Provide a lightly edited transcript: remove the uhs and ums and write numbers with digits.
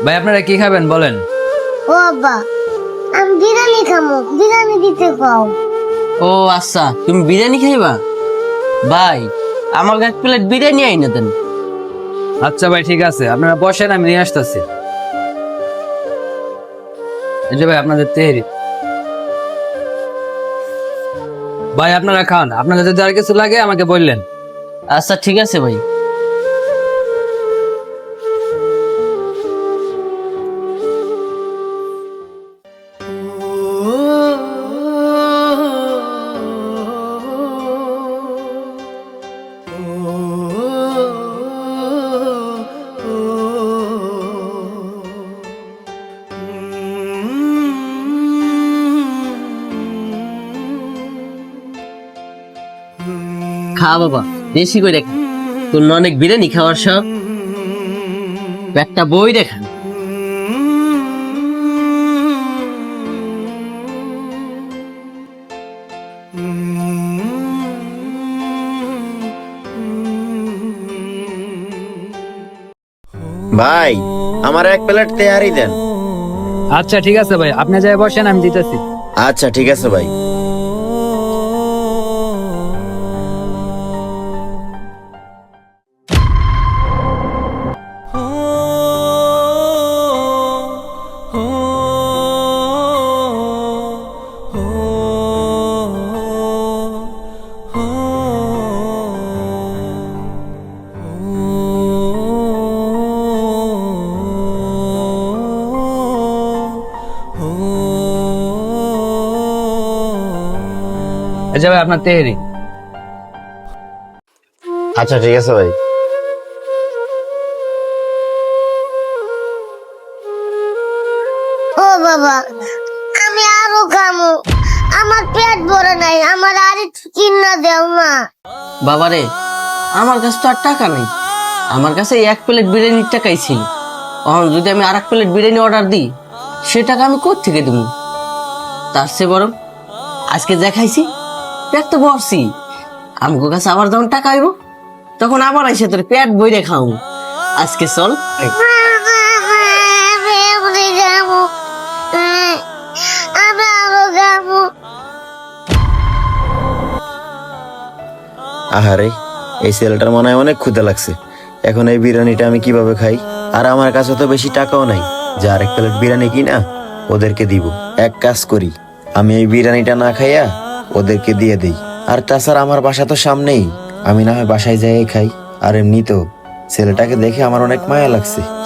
ভাই আপনারা কি খাবেন বলেন? ও বাবা, আমি বিরিয়ানি খাবো, বিরিয়ানি দিতে পাও। ও আচ্ছা, তুমি বিরিয়ানি খাইবা? ভাই, আমার এক প্লেট বিরিয়ানি আইনা দেন। আচ্ছা ভাই ঠিক আছে, আপনারা বসেন, আমি নিয়ে আসতেছি। এই যে ভাই আপনাদের তেহরি। ভাই আপনারা খান, আপনাদের যদি আর কিছু লাগে আমাকে বললেন। আচ্ছা ঠিক আছে ভাই। খা বাবা, বেশি করে খা। তোর না অনেক বিরিয়ানি খাওয়ার শখ, একটা বই দেখান। ভাই, আমার এক প্লেট তেহারি দেন। আচ্ছা ঠিক আছে ভাই, আপনি যাই বসেন, আমি দিতেছি। আচ্ছা ঠিক আছে ভাই। এই যে ভাই আপনার তেহরি। আচ্ছা ঠিক আছে ভাই। ও বাবা, আমি আরো খামো, আমার পেট ভরে নাই, আমার আর একটু কিনা দেও না। বাবারে, আমার কাছে তো আর টাকা নেই। আমার কাছে এই এক প্লেট বিরিয়ানির টাকাই ছিল। এখন যদি আমি আর এক প্লেট বিরিয়ানি অর্ডার দিই, সে টাকা আমি কোত্থেকে দেবো? তার চেয়ে বরং আজকে যা খাইছি পেট তো ভরছি, আমগো কাছে আবার যখন টাকা আইব তখন আবার আইসে তোর পেট বইরে খাও। আজকে চল। আমি এমনি খামো, আমি আরো খামো। আহারে, এই ছেলেটার মনে হয় অনেক ক্ষুধা লাগছে। এখন এই বিরিয়ানিটা আমি কিভাবে খাই? আর আমার কাছে তো বেশি টাকাও নাই যে আর এক প্লেট বিরিয়ানি কিনা ওদেরকে দিব। এক কাজ করি, আমি এই বিরিয়ানিটা না খাইয়া ওদেরকে দিয়ে দিই। আর তাছাড়া আমার বাসা তো সামনেই, আমি না হয় বাসায় যাই খাই। আর এমনি তো ছেলেটাকে দেখে আমার অনেক মায়া লাগছে।